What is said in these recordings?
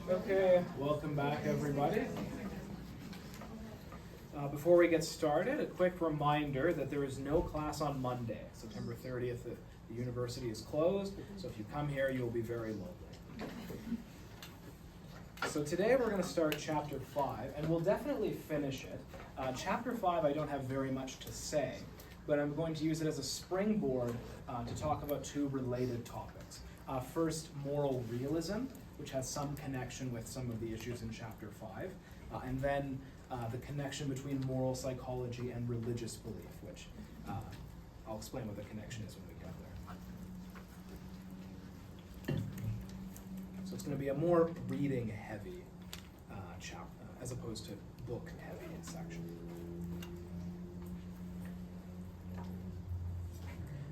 Okay, welcome back everybody. Before we get started, a quick reminder that there is no class on Monday, September 30th. The university is closed, so if you come here, you'll be very lonely. So today we're going to start chapter 5, and we'll definitely finish it. Chapter 5, I don't have very much to say, but I'm going to use it as a springboard to talk about two related topics. First, moral realism, which has some connection with some of the issues in chapter 5, and then the connection between moral psychology and religious belief, which I'll explain what the connection is when we get there. So it's going to be a more reading-heavy chapter, as opposed to book-heavy section.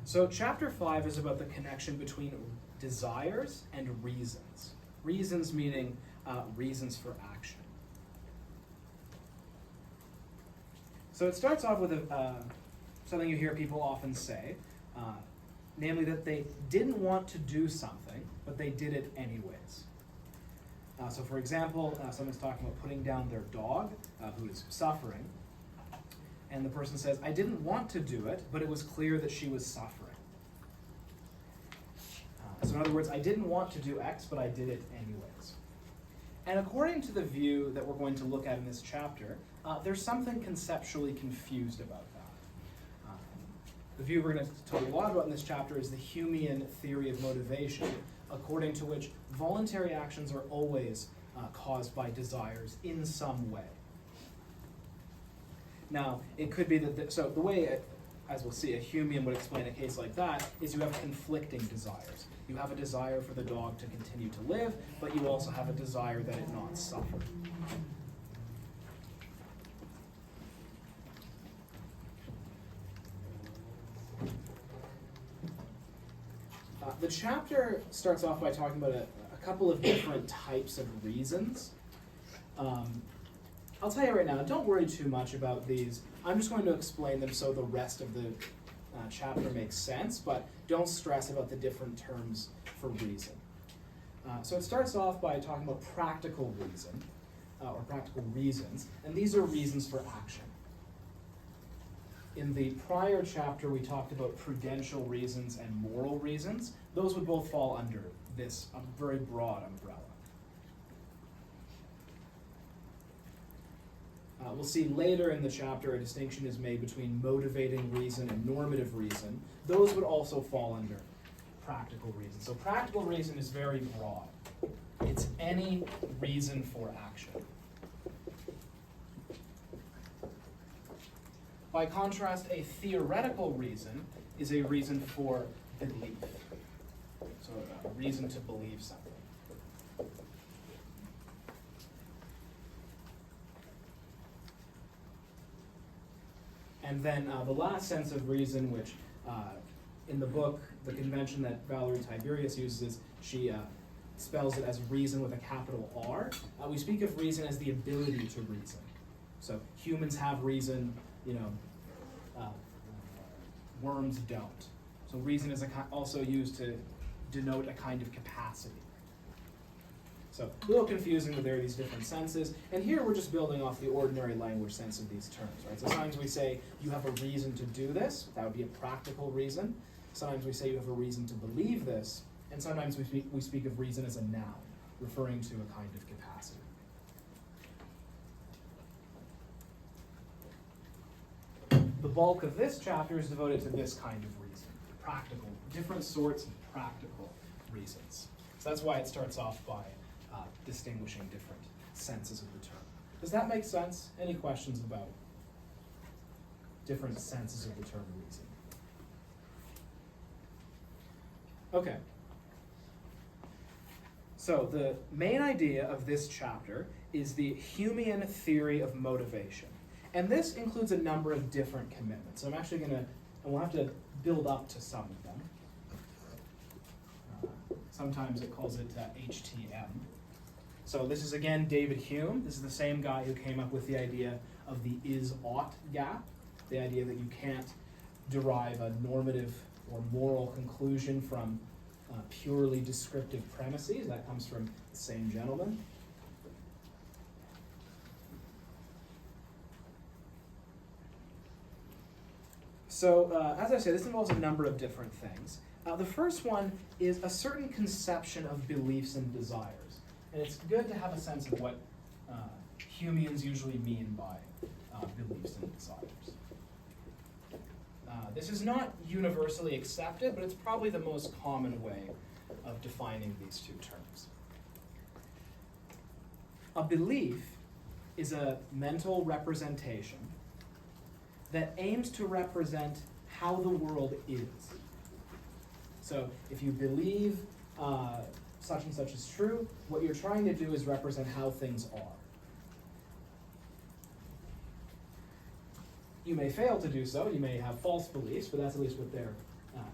So chapter 5 is about the connection between desires and reasons. Reasons meaning reasons for action. So it starts off with something you hear people often say, namely that they didn't want to do something, but they did it anyways. So for example, someone's talking about putting down their dog who is suffering, and the person says, I didn't want to do it, but it was clear that she was suffering. So in other words, I didn't want to do X, but I did it anyways. And according to the view that we're going to look at in this chapter, there's something conceptually confused about that. The view we're going to talk a lot about in this chapter is the Humean theory of motivation, according to which voluntary actions are always caused by desires in some way. Now, it could be that, so the way, as we'll see, a Humean would explain a case like that is you have conflicting desires. You have a desire for the dog to continue to live, but you also have a desire that it not suffer. The chapter starts off by talking about a couple of different types of reasons. I'll tell you right now, don't worry too much about these. I'm just going to explain them so the rest of the chapter makes sense, but don't stress about the different terms for reason. So it starts off by talking about practical reason, or practical reasons, and these are reasons for action. In the prior chapter, we talked about prudential reasons and moral reasons. Those would both fall under this very broad umbrella. We'll see later in the chapter a distinction is made between motivating reason and normative reason. Those would also fall under practical reason. So practical reason is very broad. It's any reason for action. By contrast, a theoretical reason is a reason for belief. So a reason to believe something. And then the last sense of reason, which in the book, the convention that Valerie Tiberius uses is she spells it as reason with a capital R. We speak of reason as the ability to reason. So humans have reason, worms don't. So reason is also used to denote a kind of capacity. So a little confusing that there are these different senses. And here we're just building off the ordinary language sense of these terms, right? So sometimes we say you have a reason to do this. That would be a practical reason. Sometimes we say you have a reason to believe this. And sometimes we speak of reason as a noun, referring to a kind of capacity. The bulk of this chapter is devoted to this kind of reason, practical, different sorts of practical reasons. So that's why it starts off by distinguishing different senses of the term. Does that make sense? Any questions about different senses of the term reason? Okay. So the main idea of this chapter is the Humean theory of motivation. And this includes a number of different commitments. So I'm actually going to, and we'll have to build up to some of them. Sometimes it calls it HTM. So this is again David Hume. This is the same guy who came up with the idea of the is-ought gap, the idea that you can't derive a normative or moral conclusion from purely descriptive premises. That comes from the same gentleman. So, as I say, this involves a number of different things. The first one is a certain conception of beliefs and desires. And it's good to have a sense of what Humeans usually mean by beliefs and desires. This is not universally accepted, but it's probably the most common way of defining these two terms. A belief is a mental representation that aims to represent how the world is. So if you believe such and such is true, what you're trying to do is represent how things are. You may fail to do so, you may have false beliefs, but that's at least what they're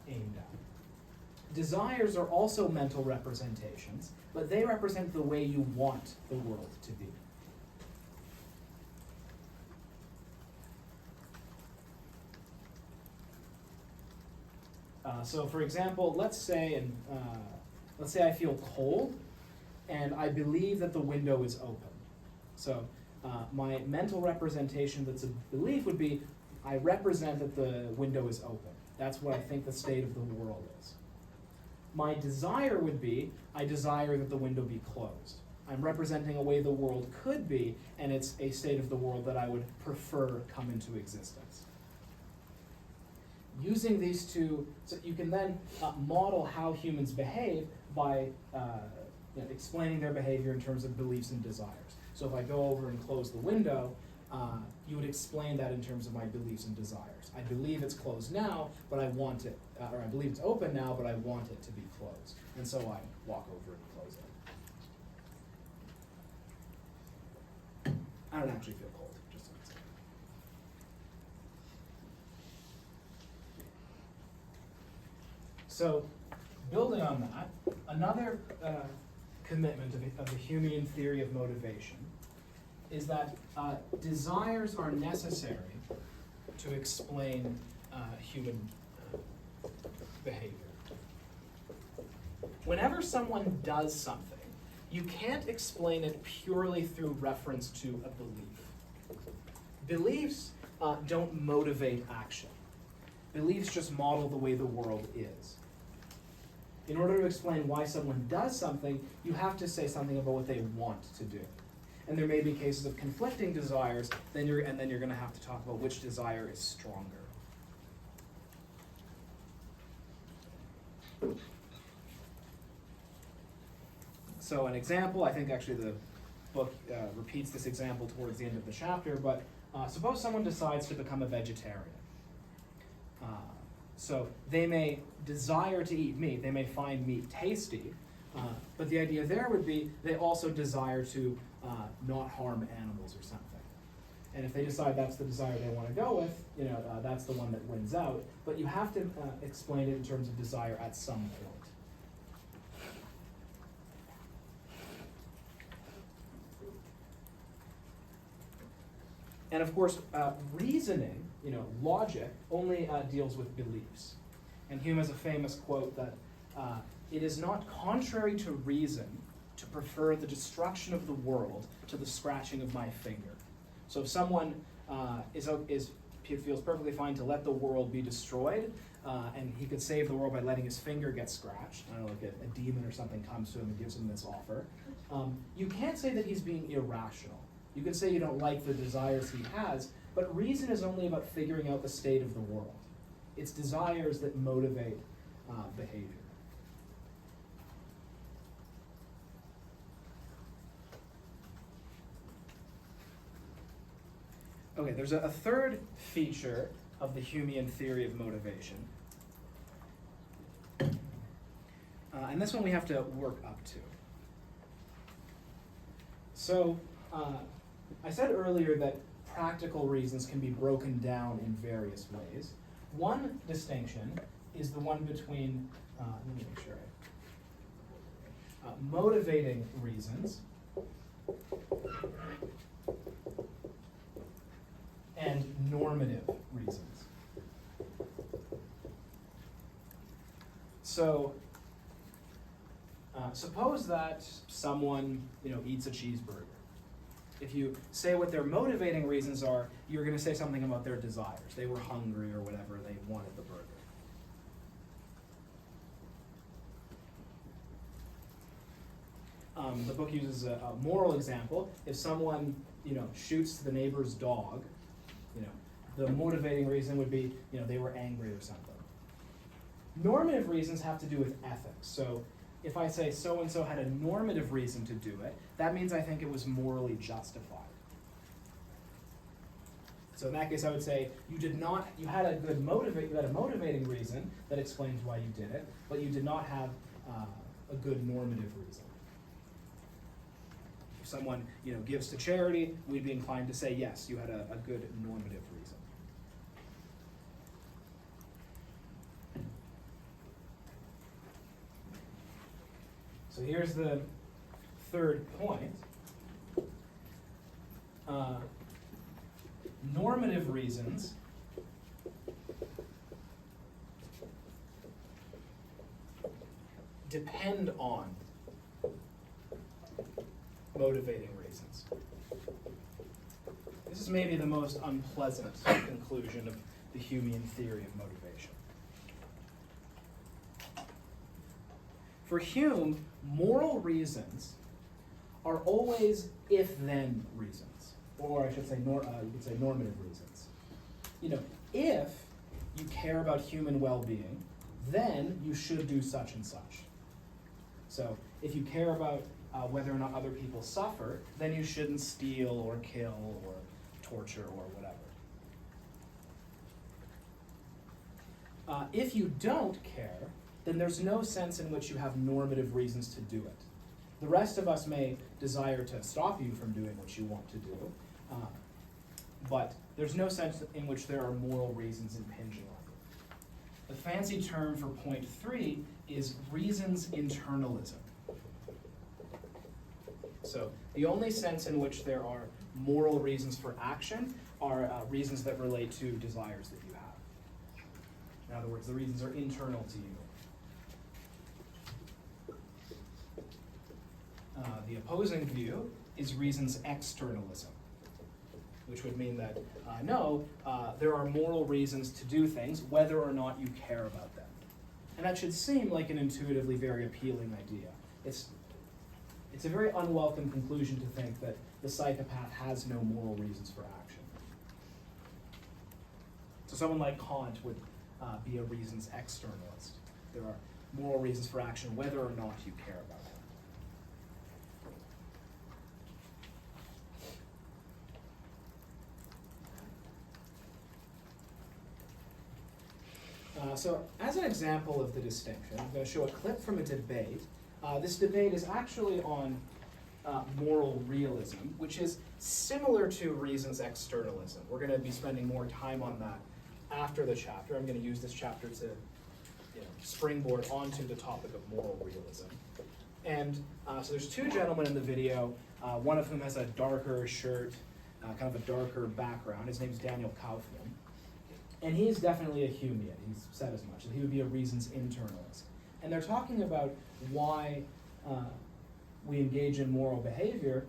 aimed at. Desires are also mental representations, but they represent the way you want the world to be. So for example, let's say I feel cold, and I believe that the window is open. So my mental representation that's a belief would be, I represent that the window is open. That's what I think the state of the world is. My desire would be, I desire that the window be closed. I'm representing a way the world could be, and it's a state of the world that I would prefer come into existence. Using these two, so you can then model how humans behave by explaining their behavior in terms of beliefs and desires. So if I go over and close the window, you would explain that in terms of my beliefs and desires. I believe it's closed now, but I want it, or I believe it's open now, but I want it to be closed. And so I walk over and close it. I don't actually feel cold, just so it's clear. So, building on that, another commitment of the Humean theory of motivation is that desires are necessary to explain human behavior. Whenever someone does something, you can't explain it purely through reference to a belief. Beliefs don't motivate action. Beliefs just model the way the world is. In order to explain why someone does something, you have to say something about what they want to do. And there may be cases of conflicting desires, and then you're going to have to talk about which desire is stronger. So an example, I think actually the book repeats this example towards the end of the chapter, but suppose someone decides to become a vegetarian. So they may desire to eat meat, they may find meat tasty, but the idea there would be they also desire to not harm animals or something. And if they decide that's the desire they want to go with, that's the one that wins out. But you have to explain it in terms of desire at some point. And of course, reasoning, logic, only deals with beliefs. And Hume has a famous quote that it is not contrary to reason to prefer the destruction of the world to the scratching of my finger. So if someone feels perfectly fine to let the world be destroyed, and he could save the world by letting his finger get scratched, I don't know, like a demon or something comes to him and gives him this offer, you can't say that he's being irrational. You could say you don't like the desires he has, but reason is only about figuring out the state of the world. It's desires that motivate behavior. Okay, there's a third feature of the Humean theory of motivation. And this one we have to work up to. So, I said earlier that practical reasons can be broken down in various ways. One distinction is the one between, let me make sure, motivating reasons and normative reasons. So, Suppose that someone, eats a cheeseburger. If you say what their motivating reasons are, you're going to say something about their desires. They were hungry or whatever, they wanted the burger. The book uses a moral example. If someone, shoots the neighbor's dog, the motivating reason would be, they were angry or something. Normative reasons have to do with ethics. So if I say so-and-so had a normative reason to do it, that means I think it was morally justified. So in that case, I would say you had a motivating reason that explains why you did it, but you did not have a good normative reason. If someone, gives to charity, we'd be inclined to say, yes, you had a good normative reason. So here's the third point. Normative reasons depend on motivating reasons. This is maybe the most unpleasant conclusion of the Humean theory of motivation. For Hume, moral reasons are always if-then reasons, or I should say, you could say normative reasons. If you care about human well-being, then you should do such and such. So if you care about whether or not other people suffer, then you shouldn't steal or kill or torture or whatever. If you don't care, then there's no sense in which you have normative reasons to do it. The rest of us may desire to stop you from doing what you want to do, but there's no sense in which there are moral reasons impinging on you. The fancy term for point 3 is reasons internalism. So the only sense in which there are moral reasons for action are reasons that relate to desires that you have. In other words, the reasons are internal to you. The opposing view is reasons externalism, which would mean that, there are moral reasons to do things whether or not you care about them. And that should seem like an intuitively very appealing idea. It's a very unwelcome conclusion to think that the psychopath has no moral reasons for action. So someone like Kant would be a reasons externalist. There are moral reasons for action whether or not you care about them. So as an example of the distinction, I'm going to show a clip from a debate. This debate is actually on moral realism, which is similar to reasons externalism. We're going to be spending more time on that after the chapter. I'm going to use this chapter to springboard onto the topic of moral realism. And so there's two gentlemen in the video, one of whom has a darker shirt, kind of a darker background. His name's Daniel Kaufman. And he is definitely a Humean. He's said as much. He would be a reasons internalist. And they're talking about why we engage in moral behavior.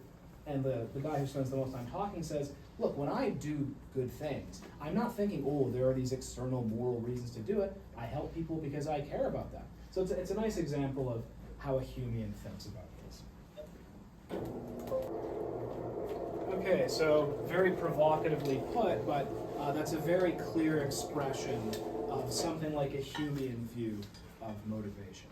And the guy who spends the most time talking says, look, when I do good things, I'm not thinking, there are these external moral reasons to do it. I help people because I care about them. So it's a nice example of how a Humean thinks about this. Okay, so very provocatively put, but that's a very clear expression of something like a Humean view of motivation.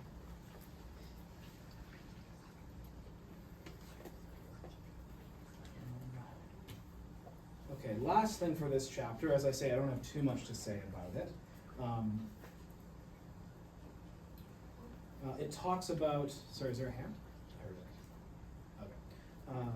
Okay, last thing for this chapter. As I say, I don't have too much to say about it. It talks about, sorry, is there a hand? Okay.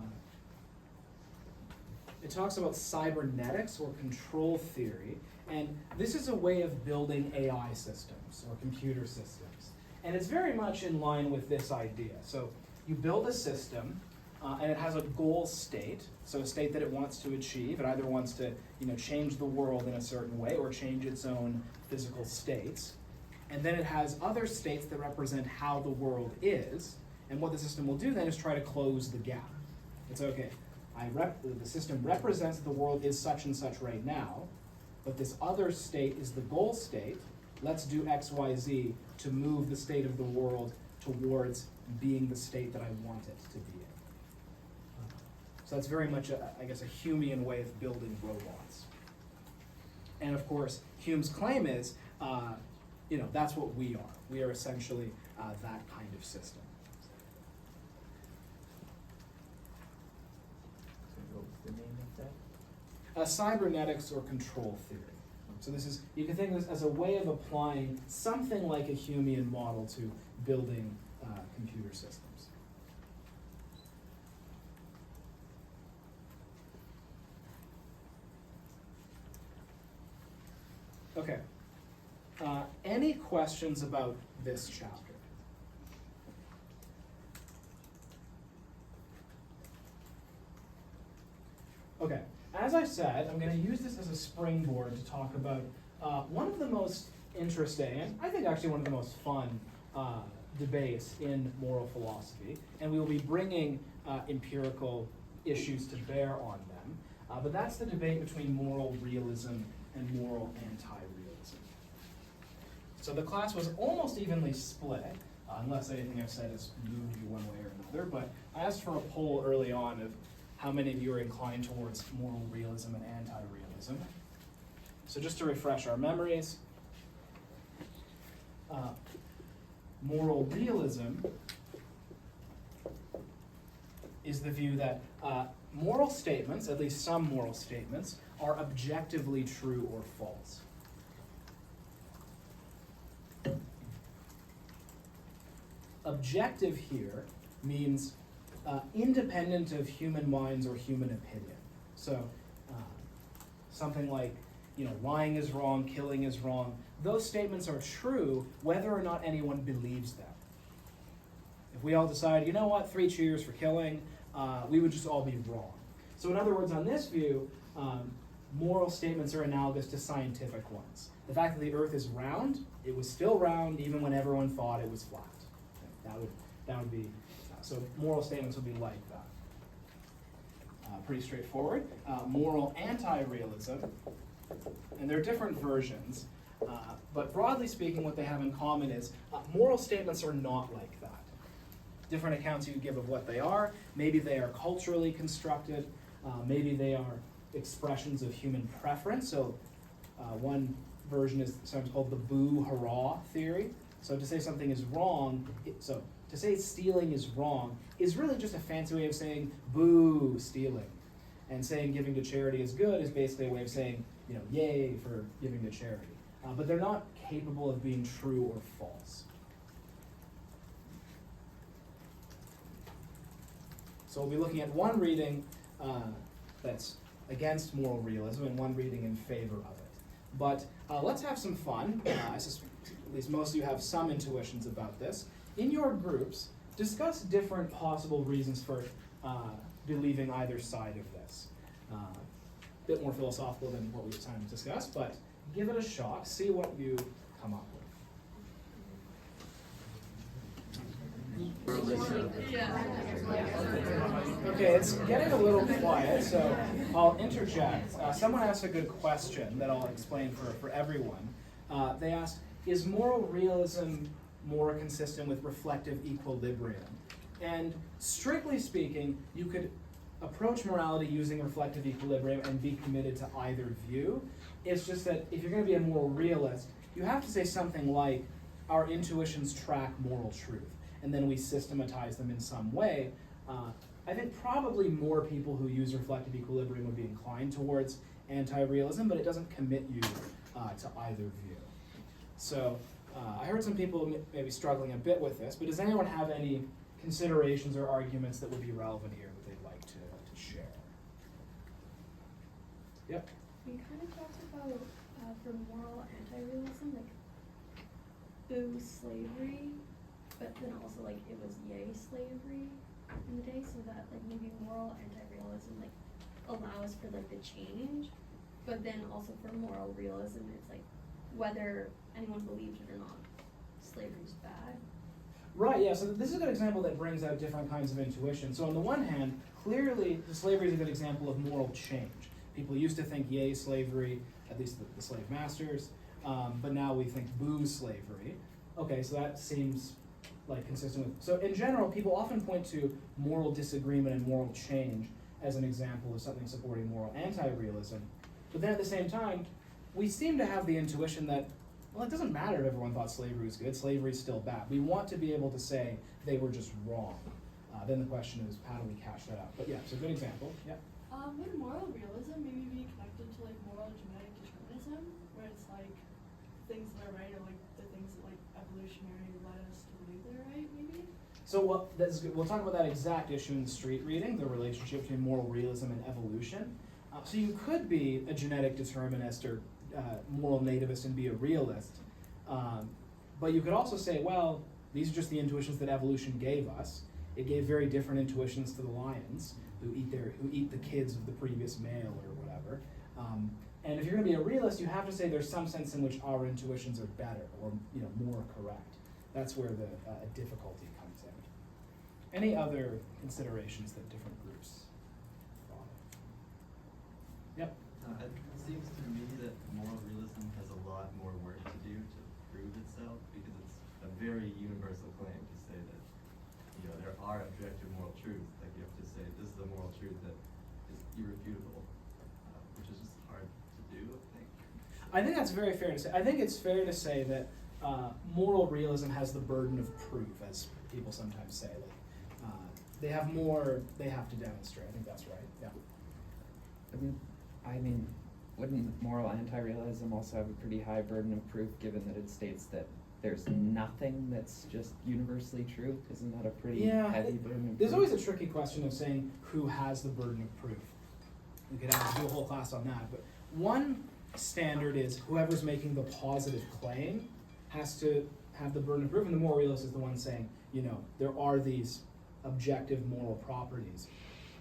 It talks about cybernetics or control theory, and this is a way of building AI systems or computer systems. And it's very much in line with this idea. So you build a system, and it has a goal state, so a state that it wants to achieve. It either wants to change the world in a certain way or change its own physical states. And then it has other states that represent how the world is, And what the system will do then is try to close the gap. It's okay, the system represents that the world is such and such right now, but this other state is the goal state. Let's do X, Y, Z to move the state of the world towards being the state that I want it to be in. So that's very much, I guess, a Humean way of building robots. And of course, Hume's claim is, that's what we are. We are essentially that kind of system. So what's the name of that? Cybernetics or control theory. So this is, you can think of this as a way of applying something like a Humean model to building computer systems. Okay. Any questions about this chapter? Okay. As I said, I'm going to use this as a springboard to talk about one of the most interesting, and I think actually one of the most fun debates in moral philosophy, and we will be bringing empirical issues to bear on them, but that's the debate between moral realism and moral anti-realism. So the class was almost evenly split, unless anything I've said has moved you one way or another, but I asked for a poll early on of how many of you are inclined towards moral realism and anti-realism. So just to refresh our memories, moral realism is the view that moral statements, at least some moral statements, are objectively true or false. Objective here means independent of human minds or human opinion. So something like, lying is wrong, killing is wrong. Those statements are true whether or not anyone believes them. If we all decide, 3 cheers for killing, we would just all be wrong. So in other words, on this view, moral statements are analogous to scientific ones. The fact that the earth is round, it was still round even when everyone thought it was flat. That would be, so moral statements would be like that. Pretty straightforward. Moral anti-realism, and there are different versions, but broadly speaking, what they have in common is moral statements are not like that. Different accounts you give of what they are. Maybe they are culturally constructed. Maybe they are expressions of human preference. So one version is sometimes called the boo-hurrah theory. So to say something is wrong, to say stealing is wrong is really just a fancy way of saying boo stealing. And saying giving to charity is good is basically a way of saying, yay for giving to charity. But they're not capable of being true or false. So we'll be looking at one reading that's against moral realism and one reading in favor of it. But let's have some fun. I suspect at least most of you have some intuitions about this. In your groups, discuss different possible reasons for believing either side of this. A bit more philosophical than what we have time to discuss, but give it a shot. See what you come up with. Okay, it's getting a little quiet, so I'll interject. Someone asked a good question that I'll explain for everyone. They asked, is moral realism more consistent with reflective equilibrium? And strictly speaking, you could approach morality using reflective equilibrium and be committed to either view. It's just that if you're going to be a moral realist, you have to say something like, our intuitions track moral truth, and then we systematize them in some way. I think probably more people who use reflective equilibrium would be inclined towards anti-realism, but it doesn't commit you to either view. So I heard some people maybe struggling a bit with this, but does anyone have any considerations or arguments that would be relevant here that they'd like to share? Yep. We kind of talked about, for moral anti-realism, like, boo slavery, but then also, like, it was yay slavery in the day, so that, like, maybe moral anti-realism, like, allows for, like, the change, but then also for moral realism, it's, like, whether anyone believes it or not, slavery's bad. Right, yeah, so this is a good example that brings out different kinds of intuition. So on the one hand, clearly slavery is a good example of moral change. People used to think yay slavery, at least the slave masters, but now we think boo slavery. Okay, so that seems like consistent with, so in general, people often point to moral disagreement and moral change as an example of something supporting moral anti-realism. But then at the same time, we seem to have the intuition that, well, it doesn't matter if everyone thought slavery was good, slavery's still bad. We want to be able to say they were just wrong. Then the question is, how do we cash that out? But yeah, it's a good example, yeah. Would moral realism maybe be connected to like moral genetic determinism, where it's like things that are right are like the things that like evolutionary led us to believe they're right, maybe? So we'll talk about that exact issue in the street reading, the relationship between moral realism and evolution. So you could be a genetic determinist or moral nativist and be a realist, but you could also say, well, these are just the intuitions that evolution gave us. It gave very different intuitions to the lions who eat the kids of the previous male or whatever. And if you're going to be a realist, you have to say there's some sense in which our intuitions are better or more correct. That's where the difficulty comes in. Any other considerations that different groups thought of? Yep. It seems to me that moral realism has a lot more work to do to prove itself, because it's a very universal claim to say that there are objective moral truths. Like you have to say this is a moral truth that is irrefutable, which is just hard to do, I think. I think that's very fair to say. I think it's fair to say that moral realism has the burden of proof, as people sometimes say. Like, they have more they have to demonstrate. I think that's right. Yeah. I mean, wouldn't moral anti-realism also have a pretty high burden of proof, given that it states that there's nothing that's just universally true? Isn't that a pretty heavy burden of There's proof? always a tricky question of saying who has the burden of proof. We could do a whole class on that, but one standard is whoever's making the positive claim has to have the burden of proof, and the moral realist is the one saying, there are these objective moral properties.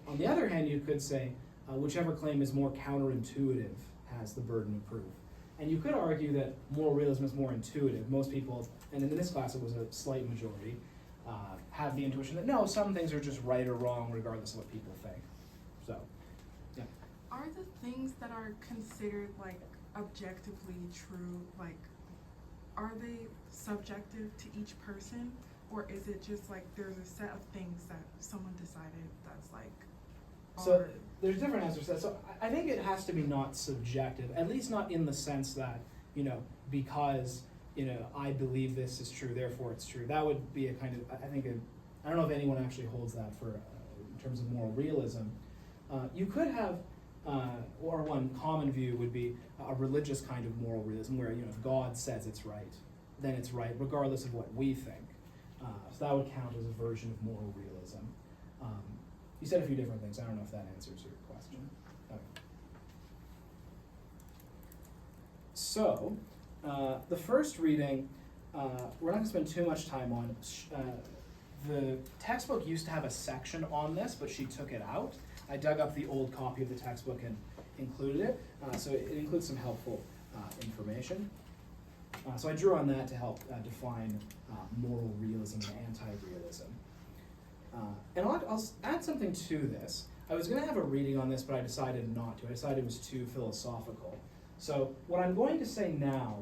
On the other hand, you could say whichever claim is more counterintuitive has the burden of proof. And you could argue that moral realism is more intuitive. Most people, and in this class it was a slight majority, have the intuition that no, some things are just right or wrong regardless of what people think. So, yeah. Are the things that are considered like objectively true, like, are they subjective to each person? Or is it just like there's a set of things that someone decided that's like, So there's different answers to that. So I think it has to be not subjective, at least not in the sense that, because, I believe this is true, therefore it's true. That would be a kind of, I don't know if anyone actually holds that for, in terms of moral realism. You could have, or one common view would be a religious kind of moral realism where, if God says it's right, then it's right, regardless of what we think. So that would count as a version of moral realism. You said a few different things. I don't know if that answers your question. Okay. So, the first reading, we're not going to spend too much time on. The textbook used to have a section on this, but she took it out. I dug up the old copy of the textbook and included it. So it includes some helpful information. So I drew on that to help define moral realism and anti-realism. And I'll add something to this. I was going to have a reading on this, but I decided not to. I decided it was too philosophical. So what I'm going to say now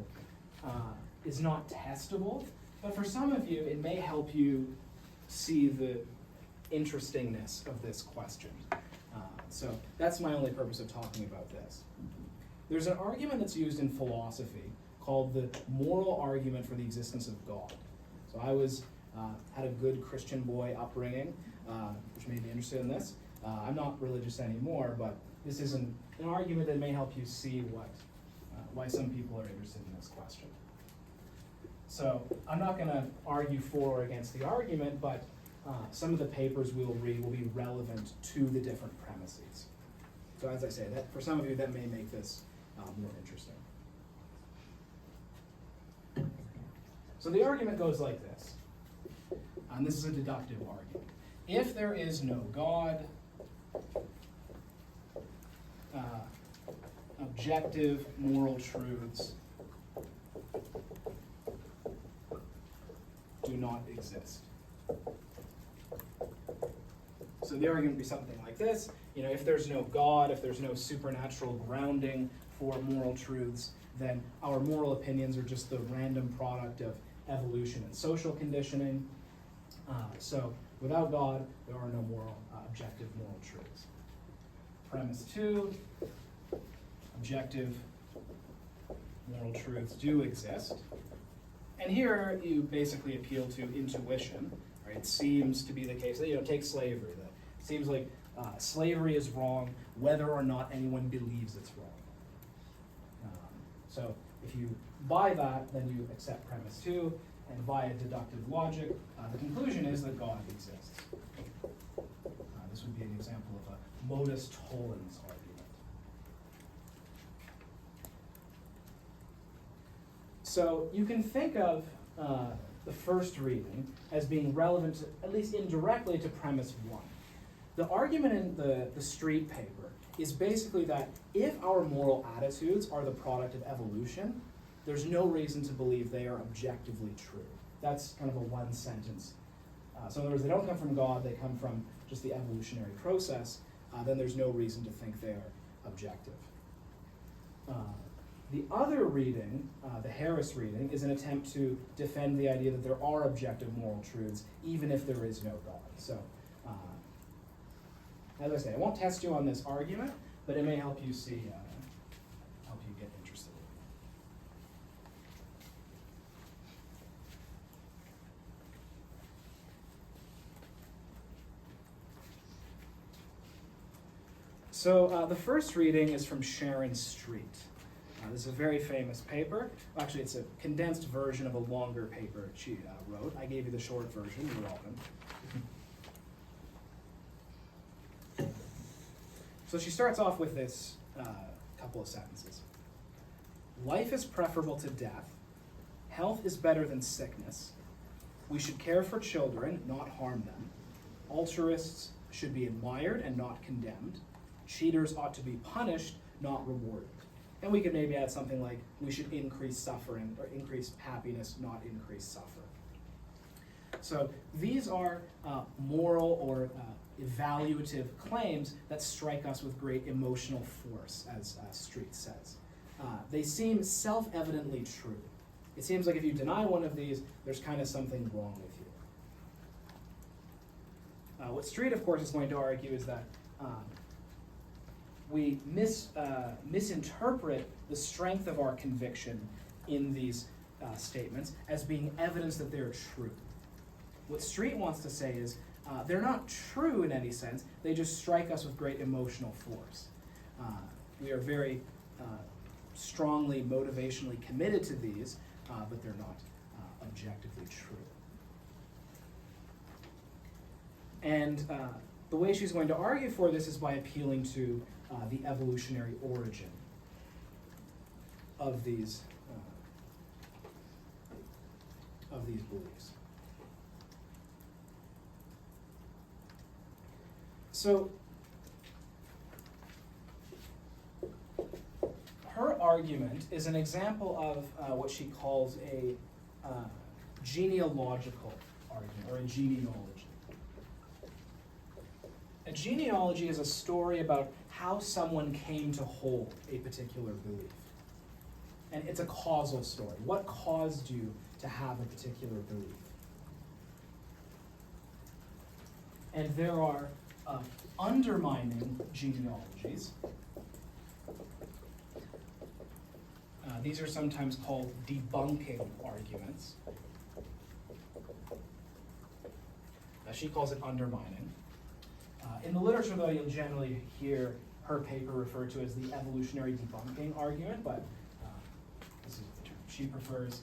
is not testable, but for some of you, it may help you see the interestingness of this question. So that's my only purpose of talking about this. There's an argument that's used in philosophy called the moral argument for the existence of God. So I had a good Christian boy upbringing, which made me interested in this. I'm not religious anymore, but this is an argument that may help you see why some people are interested in this question. So I'm not going to argue for or against the argument, but some of the papers we will read will be relevant to the different premises. So as I say, that for some of you that may make this more interesting. So the argument goes like this, and this is a deductive argument. If there is no God, objective moral truths do do not exist. So the argument would be something like this. If there's no God, if there's no supernatural grounding for moral truths, then our moral opinions are just the random product of evolution and social conditioning. So without God, there are no objective moral truths. Premise 2, objective moral truths do exist. And here you basically appeal to intuition. Right? It seems to be the case. Take slavery. It seems like slavery is wrong whether or not anyone believes it's wrong. So if you buy that, then you accept premise 2, and via deductive logic, the conclusion is that God exists. This would be an example of a modus tollens argument. So you can think of the first reading as being relevant, at least indirectly, to premise 1. The argument in the Street paper is basically that if our moral attitudes are the product of evolution, there's no reason to believe they are objectively true. That's kind of a one sentence. So in other words, they don't come from God, they come from just the evolutionary process, then there's no reason to think they are objective. The other reading, the Harris reading, is an attempt to defend the idea that there are objective moral truths, even if there is no God. So, as I say, I won't test you on this argument, but it may help you see, help you get interested. So the first reading is from Sharon Street. This is a very famous paper. Actually, it's a condensed version of a longer paper she wrote. I gave you the short version. You're welcome. So she starts off with this couple of sentences. Life is preferable to death. Health is better than sickness. We should care for children, not harm them. Altruists should be admired and not condemned. Cheaters ought to be punished, not rewarded. And we could maybe add something like, we should increase suffering, or increase happiness, not increase suffering. So these are moral or evaluative claims that strike us with great emotional force, as Street says. They seem self-evidently true. It seems like if you deny one of these, there's kind of something wrong with you. What Street, of course, is going to argue is that we misinterpret the strength of our conviction in these statements as being evidence that they're true. What Street wants to say is they're not true in any sense, they just strike us with great emotional force. We are very strongly motivationally committed to these, but they're not objectively true. And the way she's going to argue for this is by appealing to the evolutionary origin of these beliefs. So her argument is an example of what she calls a genealogical argument, or a genealogy. A genealogy is a story about how someone came to hold a particular belief. And it's a causal story. What caused you to have a particular belief? And there are undermining genealogies. These are sometimes called debunking arguments. She calls it undermining. In the literature, though, you'll generally hear her paper referred to as the evolutionary debunking argument, but this is the term she prefers.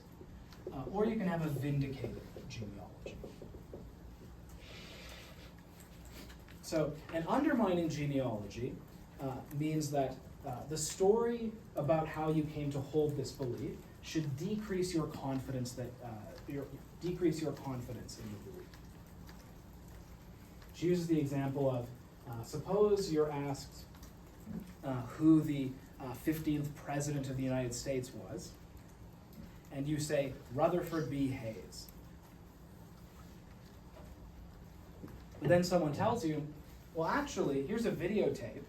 Or you can have a vindicated genealogy. So an undermining genealogy means that the story about how you came to hold this belief should decrease your confidence decrease your confidence in the belief. She uses the example of, suppose you're asked who the 15th president of the United States was, and you say Rutherford B. Hayes. But then someone tells you, well, actually, here's a videotape.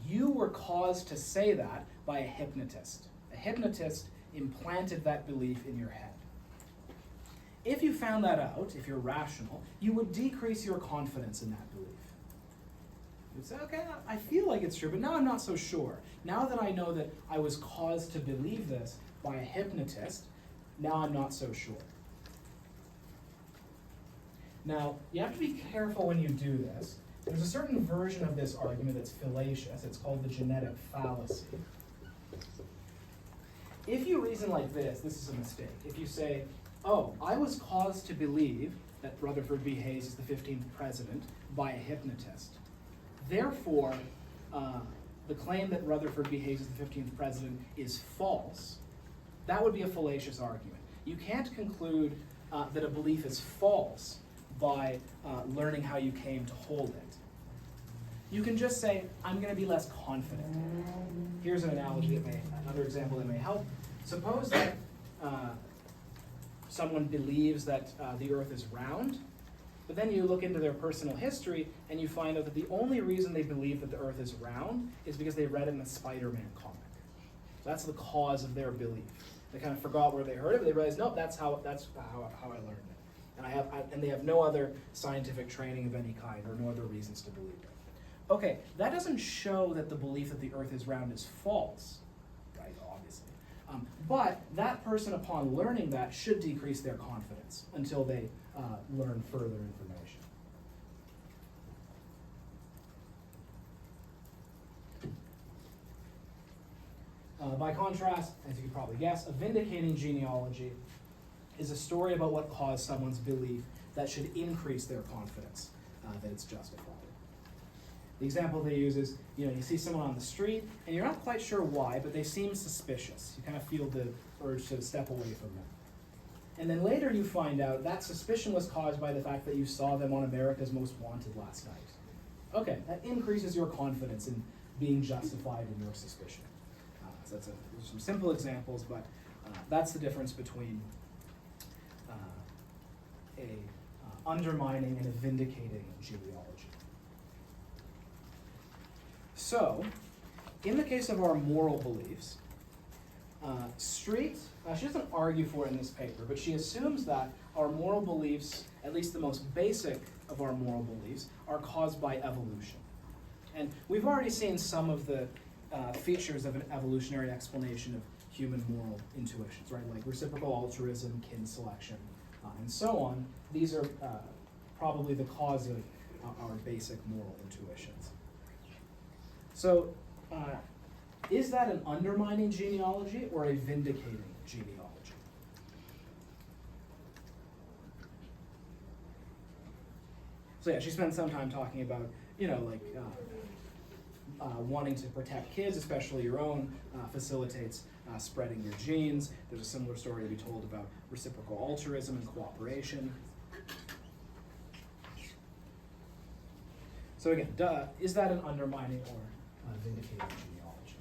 You were caused to say that by a hypnotist. A hypnotist implanted that belief in your head. If you found that out, if you're rational, you would decrease your confidence in that belief. You'd say, okay, I feel like it's true, but now I'm not so sure. Now that I know that I was caused to believe this by a hypnotist, now I'm not so sure. Now, you have to be careful when you do this. There's a certain version of this argument that's fallacious. It's called the genetic fallacy. If you reason like this is a mistake. If you say, oh, I was caused to believe that Rutherford B. Hayes is the 15th president by a hypnotist. Therefore, the claim that Rutherford B. Hayes is the 15th president is false. That would be a fallacious argument. You can't conclude that a belief is false by learning how you came to hold it. You can just say, I'm going to be less confident. Here's an analogy another example that may help. Suppose that someone believes that the earth is round, but then you look into their personal history and you find out that the only reason they believe that the earth is round is because they read it in a Spider-Man comic. So that's the cause of their belief. They kind of forgot where they heard it, but they realized, nope, that's how I learned it. And they have no other scientific training of any kind or no other reasons to believe it. Okay, that doesn't show that the belief that the earth is round is false, right, obviously. But that person, upon learning that, should decrease their confidence until they learn further information. By contrast, as you can probably guess, a vindicating genealogy is a story about what caused someone's belief that should increase their confidence that it's justified. The example they use is, you see someone on the street and you're not quite sure why, but they seem suspicious. You kind of feel the urge to step away from them. And then later you find out that suspicion was caused by the fact that you saw them on America's Most Wanted last night. Okay, that increases your confidence in being justified in your suspicion. So those are some simple examples, but that's the difference between undermining and a vindicating genealogy. So, in the case of our moral beliefs, Street, she doesn't argue for it in this paper, but she assumes that our moral beliefs, at least the most basic of our moral beliefs, are caused by evolution. And we've already seen some of the features of an evolutionary explanation of human moral intuitions, right? Like reciprocal altruism, kin selection, and so on. These are probably the cause of our basic moral intuitions. So, is that an undermining genealogy or a vindicating genealogy? So yeah, she spent some time talking about, wanting to protect kids, especially your own, facilitates spreading your genes. There's a similar story to be told about reciprocal altruism and cooperation. So again, is that an undermining or vindicating genealogy?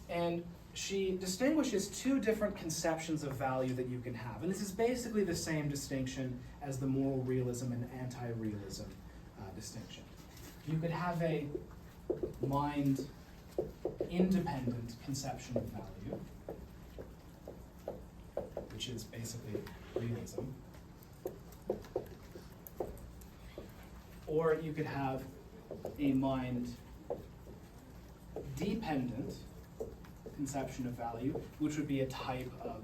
And she distinguishes two different conceptions of value that you can have. And this is basically the same distinction as the moral realism and anti-realism distinction. You could have a mind-independent conception of value, which is basically realism. Or you could have a mind-dependent conception of value, which would be a type of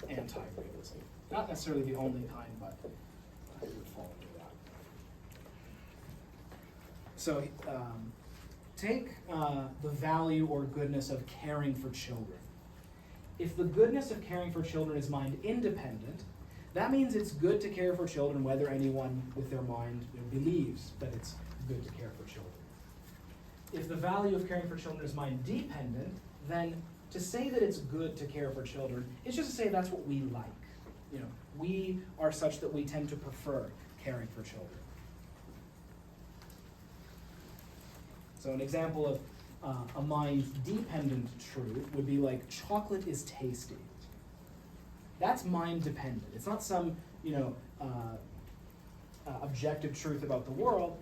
anti-realism. Not necessarily the only kind, but it would fall into that. So take the value or goodness of caring for children. If the goodness of caring for children is mind-independent, that means it's good to care for children whether anyone with their mind believes that it's good to care for children. If the value of caring for children is mind-dependent, then to say that it's good to care for children is just to say that's what we like. We are such that we tend to prefer caring for children. So an example of a mind-dependent truth would be like, chocolate is tasty. That's mind dependent. It's not some, objective truth about the world.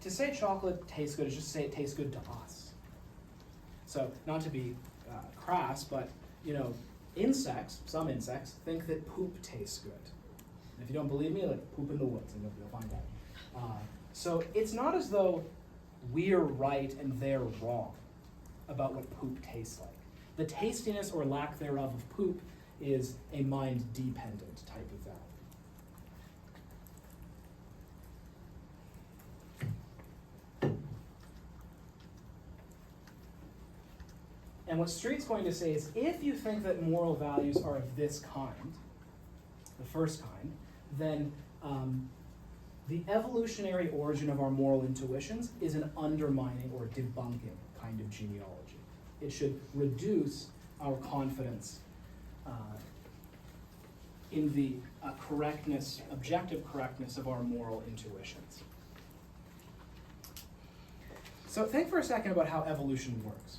To say chocolate tastes good is just to say it tastes good to us. So, not to be crass, but, some insects think that poop tastes good. And if you don't believe me, poop in the woods and you'll find out. So it's not as though we're right and they're wrong about what poop tastes like. The tastiness or lack thereof of poop is a mind-dependent type of value. And what Street's going to say is, if you think that moral values are of this kind, the first kind, then the evolutionary origin of our moral intuitions is an undermining or debunking kind of genealogy. It should reduce our confidence in the correctness, objective correctness of our moral intuitions. So think for a second about how evolution works.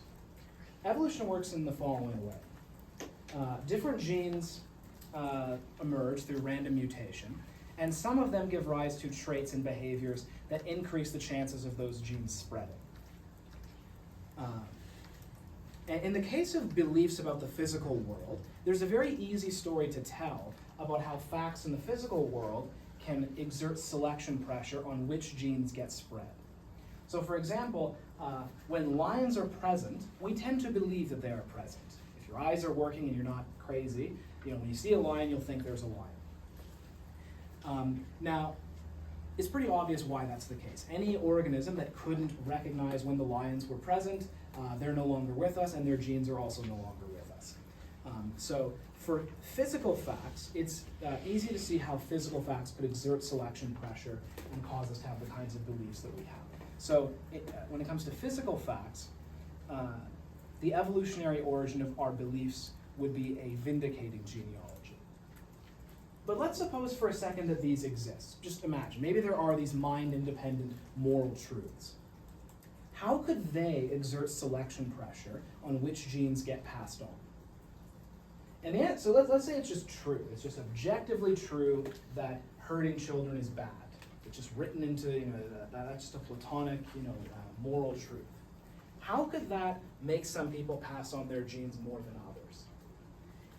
Evolution works in the following way. Different genes emerge through random mutation, and some of them give rise to traits and behaviors that increase the chances of those genes spreading. And in the case of beliefs about the physical world, there's a very easy story to tell about how facts in the physical world can exert selection pressure on which genes get spread. So for example, when lions are present, we tend to believe that they are present. If your eyes are working and you're not crazy, when you see a lion, you'll think there's a lion. Now, it's pretty obvious why that's the case. Any organism that couldn't recognize when the lions were present, they're no longer with us, and their genes are also no longer with us. So for physical facts, it's easy to see how physical facts could exert selection pressure and cause us to have the kinds of beliefs that we have. So when it comes to physical facts, the evolutionary origin of our beliefs would be a vindicating genealogy. But let's suppose for a second that these exist. Just imagine, maybe there are these mind-independent moral truths. How could they exert selection pressure on which genes get passed on? And so let's say it's just true. It's just objectively true that hurting children is bad. It's just written into, that's just a platonic, moral truth. How could that make some people pass on their genes more than others?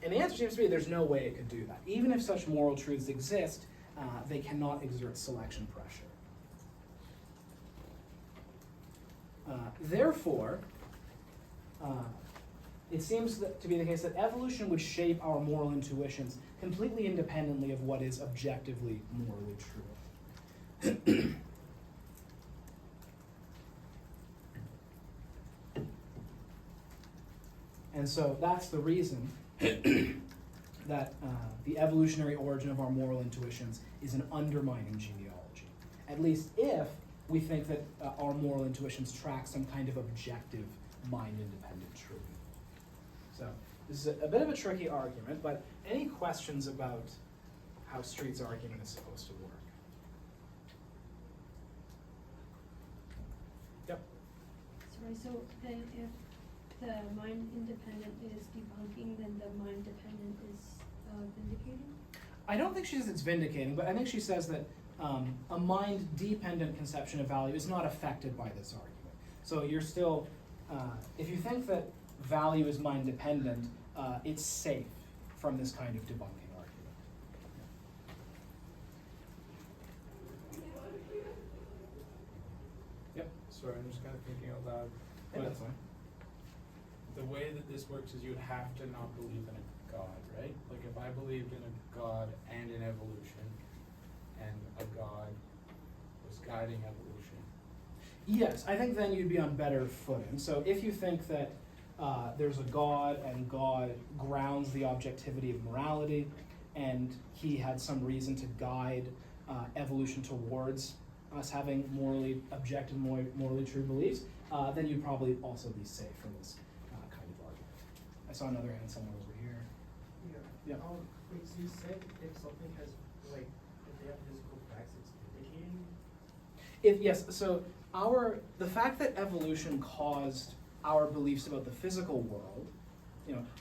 And the answer seems to be there's no way it could do that. Even if such moral truths exist, they cannot exert selection pressure. Therefore, it seems to be the case that evolution would shape our moral intuitions completely independently of what is objectively morally true. And so that's the reason that the evolutionary origin of our moral intuitions is an undermining genealogy. At least if we think that our moral intuitions track some kind of objective, mind-independent truth. So this is a bit of a tricky argument, but any questions about how Street's argument is supposed to work? Yep. Sorry, so then if the mind independent is debunking, then the mind dependent is vindicating? I don't think she says it's vindicating, but I think she says that a mind-dependent conception of value is not affected by this argument. So you're still, if you think that value is mind-dependent, it's safe from this kind of debunking argument. Yep. Sorry, I'm just kind of thinking out loud. Yeah, that's fine. The way that this works is you'd have to not believe in a God, right? Like if I believed in a God and in evolution, and a God was guiding evolution. Yes, I think then you'd be on better footing. So if you think that there's a God and God grounds the objectivity of morality, and he had some reason to guide evolution towards us having morally objective, morally true beliefs, then you'd probably also be safe from this kind of argument. I saw another hand somewhere over here. Yeah. Wait, so you said if something has, like, if they have physical facts, it's vindicating? Yes, so the fact that evolution caused our beliefs about the physical world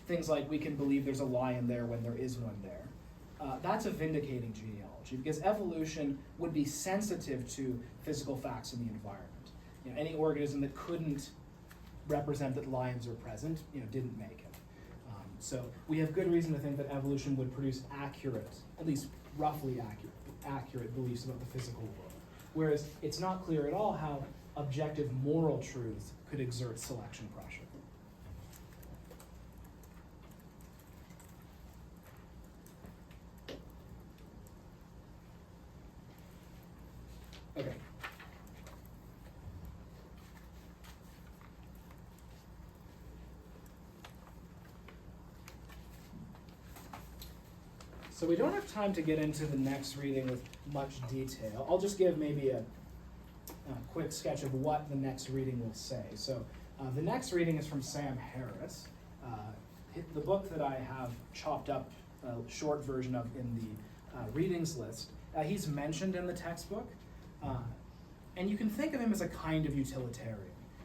things like we can believe there's a lion there when there is one there. That's a vindicating genealogy, because evolution would be sensitive to physical facts in the environment. Any organism that couldn't represent that lions are present, didn't make it. So we have good reason to think that evolution would produce accurate, at least roughly accurate beliefs about the physical world. Whereas it's not clear at all how objective moral truths could exert selection pressure. Okay. So we don't have time to get into the next reading with much detail. I'll just give maybe a quick sketch of what the next reading will say. So the next reading is from Sam Harris, the book that I have chopped up a short version of in the readings list. He's mentioned in the textbook, and you can think of him as a kind of utilitarian.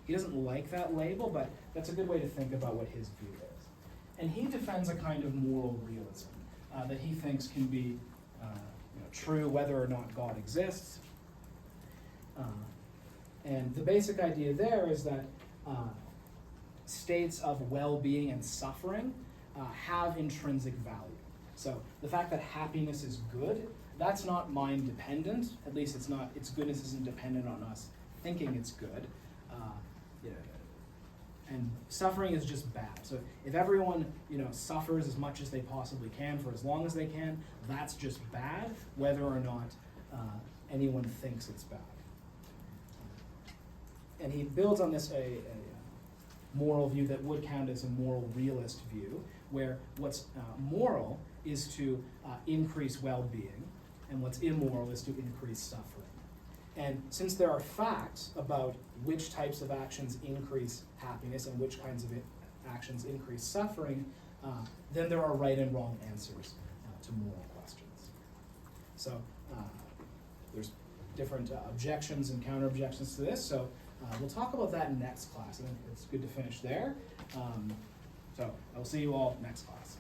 He doesn't like that label, but that's a good way to think about what his view is. And he defends a kind of moral realism that he thinks can be true whether or not God exists. And the basic idea there is that states of well-being and suffering have intrinsic value. So the fact that happiness is good, that's not mind-dependent. At least it's not. Its goodness isn't dependent on us thinking it's good. And suffering is just bad. So if everyone suffers as much as they possibly can for as long as they can, that's just bad, whether or not anyone thinks it's bad. And he builds on this a moral view that would count as a moral realist view, where what's moral is to increase well-being, and what's immoral is to increase suffering. And since there are facts about which types of actions increase happiness and which kinds of actions increase suffering, then there are right and wrong answers to moral questions. So there's different objections and counter-objections to this, so we'll talk about that in next class. I think it's good to finish there. So I will see you all next class.